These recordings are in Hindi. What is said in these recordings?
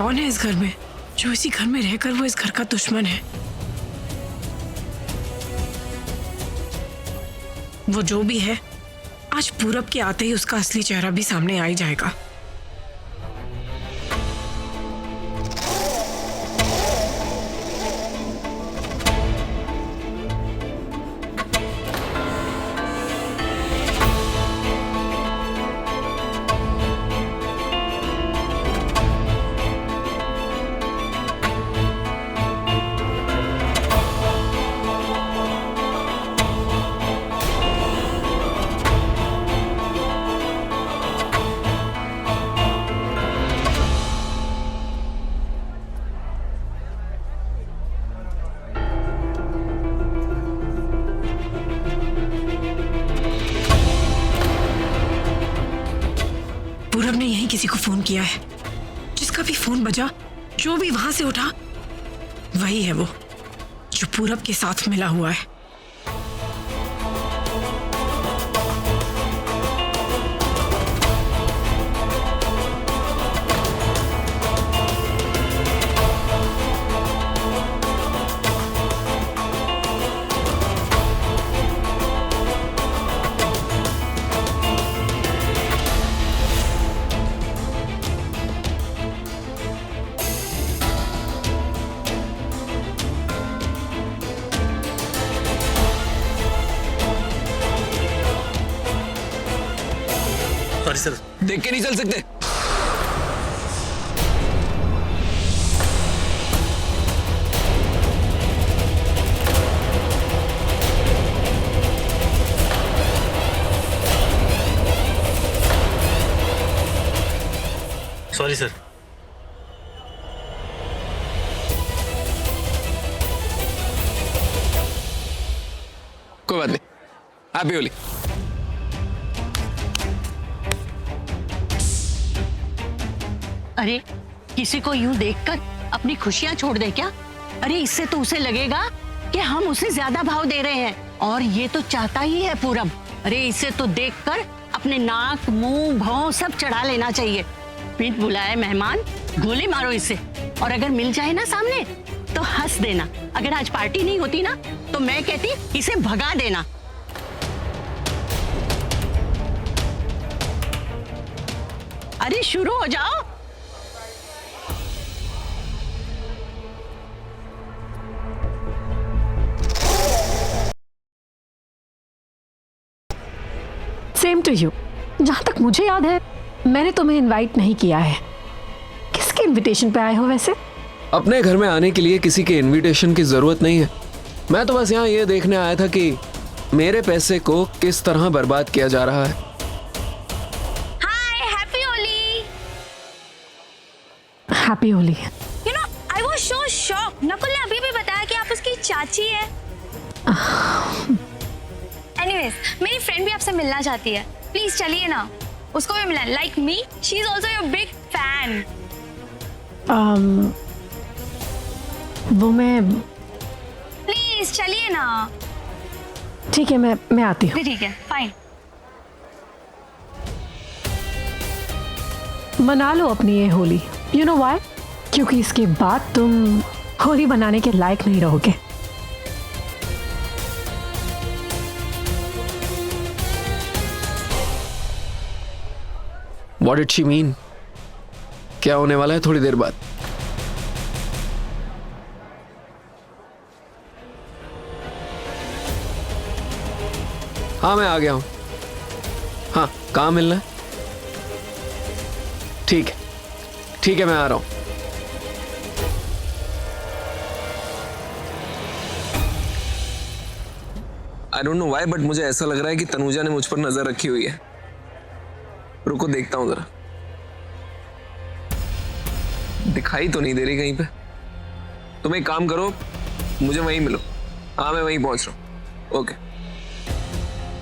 कौन है इस घर में जो इसी घर में रहकर वो इस घर का दुश्मन है? वो जो भी है, आज पूरब के आते ही उसका असली चेहरा भी सामने आ ही जाएगा। पूरब ने यही किसी को फोन किया है। जिसका भी फोन बजा, जो भी वहां से उठा, वही है वो जो पूरब के साथ मिला हुआ है। सॉरी सर, देख के नहीं चल सकते। Sorry sir. कोई बात नहीं, हैप्पी होली। अरे किसी को यूं देखकर अपनी खुशियां छोड़ दे क्या? अरे इससे तो उसे लगेगा कि हम उसे ज्यादा भाव दे रहे हैं, और ये तो चाहता ही है पूरब। अरे इसे तो देखकर अपने नाक, मुंह, भौं सब चढ़ा लेना चाहिए। बिन बुलाए मेहमान गोली मारो इसे, और अगर मिल जाए ना सामने तो हंस देना। अगर आज पार्टी नहीं होती ना तो मैं कहती इसे भगा देना। अरे शुरू हो जाओ। Same to you. जहां तक मुझे याद है मैंने तुम्हें इनवाइट नहीं किया है। किसके इनविटेशन पे आए हो वैसे? अपने घर में आने के लिए किसी के इनविटेशन की जरूरत नहीं है। मैं तो बस यहाँ ये देखने आया था कि मेरे पैसे को किस तरह बर्बाद किया जा रहा है। Hi, happy Holi. Happy Holi. You know, I was so shocked. Nakul ने अभी भी बताया कि आप उसकी चाची है। एनीवेज, मेरी फ्रेंड भी आपसे मिलना चाहती है। प्लीज चलिए ना, उसको भी मिला। Like me, she is also your big fan. वो मैं प्लीज चलिए ना। ठीक है, मैं आती हूँ। ठीक है, फाइन। मना लो अपनी ये होली। You know why? क्योंकि इसके बाद तुम होली बनाने के लायक नहीं रहोगे। What did she mean? क्या होने वाला है थोड़ी देर बाद? हाँ मैं आ गया हूं। हाँ, कहाँ मिलना है? ठीक है, ठीक है, मैं आ रहा हूं। I don't know why, but मुझे ऐसा लग रहा है कि तनुजा ने मुझ पर नजर रखी हुई है। रुको देखता हूं जरा। दिखाई तो नहीं दे रही कहीं पे। तुम एक काम करो, मुझे वहीं मिलो। हाँ मैं वहीं पहुंच रहा हूँ। ओके।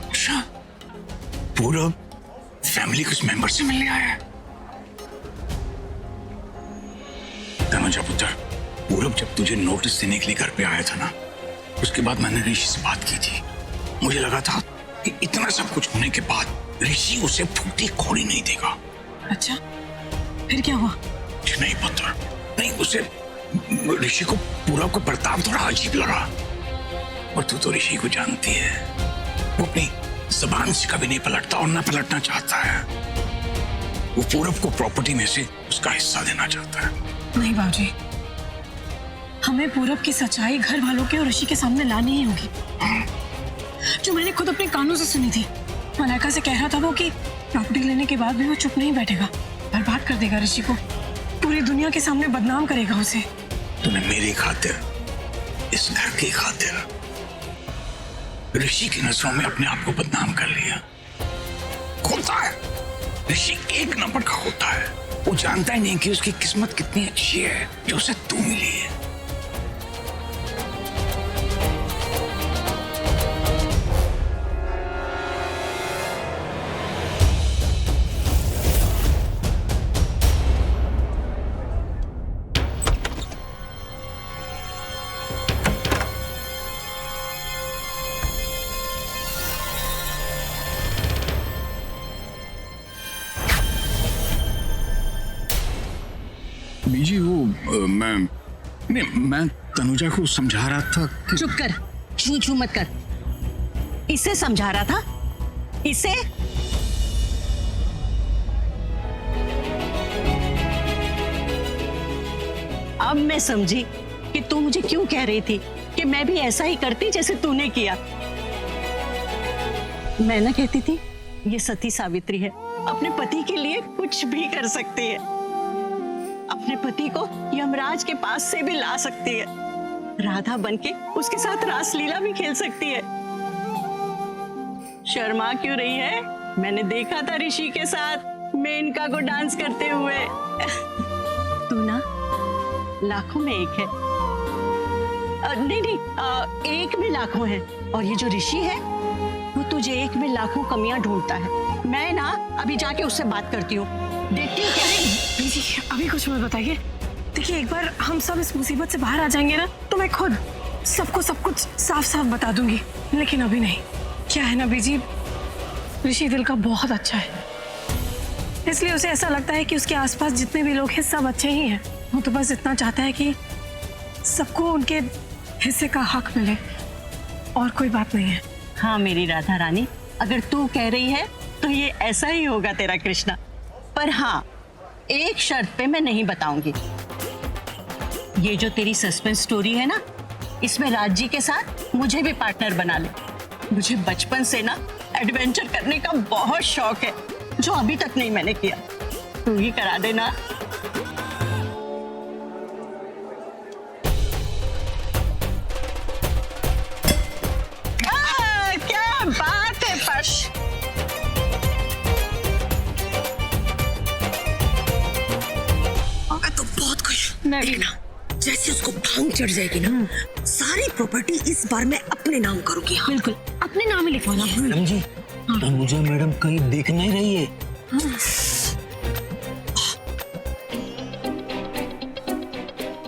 अच्छा, पूरा फैमिली कुछ मेंबर से मिलने आया है। तनुजा पुत्र, पूरब जब तुझे नोटिस देने के लिए घर पे आया था ना, उसके बाद मैंने ऋषि से बात की थी। मुझे लगा था कि इतना सब कुछ होने के बाद ऋषि उसे फूटी खोड़ी नहीं देगा। अच्छा, फिर क्या हुआ? नहीं पुत्र, नहीं। उसे ऋषि को पूरब को प्रताप थोड़ा अजीब लगा। और तू तो ऋषि को जानती है, वो अपनी जबान से कभी नहीं पलटता और ना पलटना चाहता है। वो पूरब को प्रॉपर्टी में से उसका हिस्सा देना चाहता है। नहीं बाबूजी, हमें पूरब की सच्चाई घर वालों के और ऋषि के सामने लानी ही होगी, जो मैंने खुद अपने कानों से सुनी थी। मलाइका से कह रहा था वो कि प्रॉपर्टी लेने के बाद भी वो चुप नहीं बैठेगा, बर्बाद कर देगा ऋषि को, पूरी दुनिया के सामने बदनाम करेगा उसे। तूने मेरी खातिर, इस घर की खातिर ऋषि की नजरों में अपने आप को बदनाम कर लिया। होता है, ऋषि एक नंबर का होता है। वो जानता ही नहीं कि उसकी किस्मत कितनी अच्छी है जो उसे तू मिली है। बीजी वो मैं तनुजा को समझा रहा था कि चुप कर, छू छू मत कर। इसे समझा रहा था? इसे? अब मैं समझी कि तू मुझे क्यों कह रही थी कि मैं भी ऐसा ही करती जैसे तूने किया। मैं ना कहती थी ये सती सावित्री है, अपने पति के लिए कुछ भी कर सकती है, अपने पति को यमराज के पास से भी ला सकती है, राधा बनके उसके साथ रासलीला भी खेल सकती है। शर्मा क्यों रही है? मैंने देखा था ऋषि के साथ मेनका को डांस करते हुए। तू ना लाखों में एक है। नहीं, एक में लाखों है, और ये जो ऋषि है वो तुझे एक में लाखों कमियां ढूंढता है। मैं ना अभी जाके उससे बात करती हूँ, देखती हूँ क्या है। बीजी अभी कुछ मत बताइए। देखिए, एक बार हम सब इस मुसीबत से बाहर आ जाएंगे ना, तो मैं खुद सबको सब कुछ साफ साफ बता दूंगी, लेकिन अभी नहीं। क्या है ना बीजी, ऋषि दिल का बहुत अच्छा है, इसलिए उसे ऐसा लगता है कि उसके आसपास जितने भी लोग हैं सब अच्छे ही हैं। वो तो बस इतना चाहता है कि सबको उनके हिस्से का हक मिले, और कोई बात नहीं है। हाँ मेरी राधा रानी, अगर तू कह रही है तो ये ऐसा ही होगा तेरा कृष्णा। पर हाँ, एक शर्त पे मैं नहीं बताऊंगी। ये जो तेरी सस्पेंस स्टोरी है ना, इसमें राज जी के साथ मुझे भी पार्टनर बना ले। मुझे बचपन से ना एडवेंचर करने का बहुत शौक है, जो अभी तक नहीं मैंने किया। तू ही करा देना। क्या बात है पर्श। मैं तो बहुत खुश हूँ। मैं भी। देखना, जैसे उसको भांग चढ़ जाएगी ना, सारी प्रॉपर्टी इस बार मैं अपने नाम करूंगी। हाँ। बिल्कुल अपने नाम ही लिखवाना। मैडम जी, मुझे मैडम कहीं दिख नहीं रही है।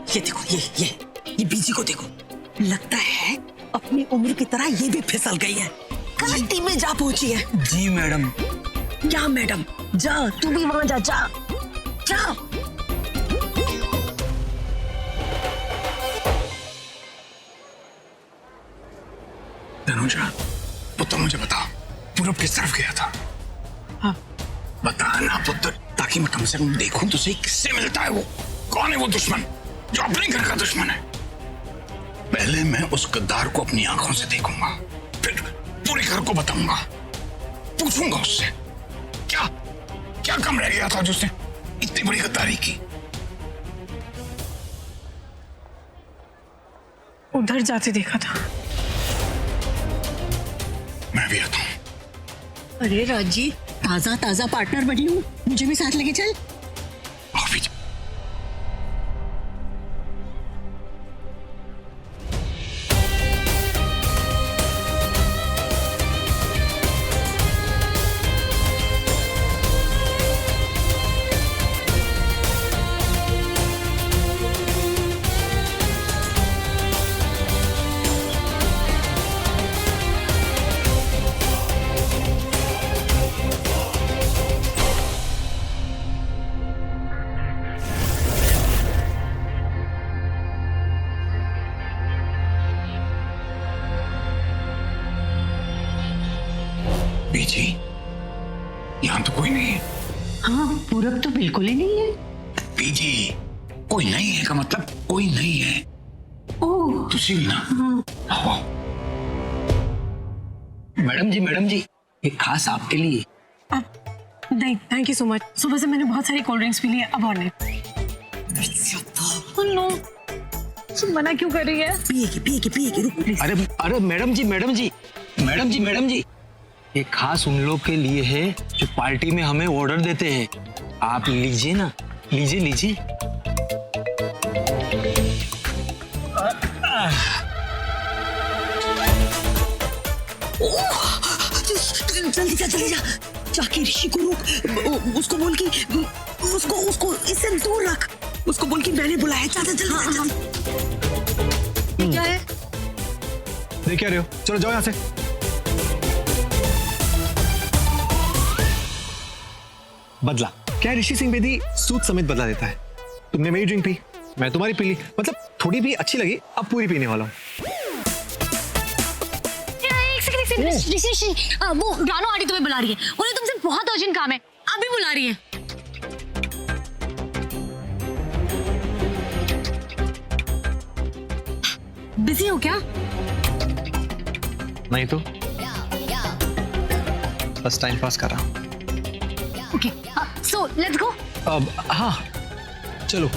ये देखो, ये बीजी को देखो, लगता है अपनी उम्र की तरह ये भी फिसल गई है, कलेक्टी में जा पहुंची है। जी मैडम। क्या मैडम? जा, तू भी वहां जा, जा जा। तनुजा, पुत्र मुझे बता, पूरब किस तरफ गया था? हाँ। बता ना पुत्र, ताकि मैं कम से कम देखूं तो सही किससे मिलता है वो। कौन है वो दुश्मन जो अपने घर का दुश्मन है? पहले मैं उस गद्दार को अपनी आंखों से देखूंगा, फिर पूरे घर को बताऊंगा, पूछूंगा उससे क्या क्या कम रह गया था जो उसने इतनी बड़ी गद्दारी की। उधर जाते देखा था। मैं भी आता हूँ। अरे राज जी, ताजा ताजा पार्टनर बनी हूँ, मुझे भी साथ लेके चल। अभी नहीं है। हाँ पूरब तो बिल्कुल ही नहीं है। बीजी कोई नहीं है का मतलब कोई नहीं है। ओह तुसी ना आओ। मैडम जी ये खास आपके लिए। नहीं थैंक यू सो मच। सुबह से मैंने बहुत सारी कोल्ड ड्रिंक्स पी ली है, अब और नहीं। Oh no, तुम मना क्यों कर रही है? पिएगी रुक प्लीज। अरे मैडम जी ये खास उन लोग के लिए है जो पार्टी में हमें ऑर्डर देते हैं। आप लीजिए ना, लीजिए। जल्दी जा जाके ऋषि को रोक, उसको बोल कि उसको इससे दूर रख, उसको बोल कि मैंने बुलाया। चल क्या है? देख क्या रहे हो, चलो जाओ यहाँ से। बदला क्या है, ऋषि सिंह बेदी सूद समेत बदला देता है। तुमने मेरी ड्रिंक पी, मैं तुम्हारी पी ली, मतलब थोड़ी भी अच्छी लगी, अब पूरी पीने वाला हूँ। ऋषि वो रानो आंटी तुम्हें बुला रही है, उन्हें तुमसे बहुत अर्जेंट काम है, अभी बुला रही है। बिजी हो क्या? नहीं तो बस टाइम पास कर रहा हूँ। Okay so let's go. अब हाँ चलो।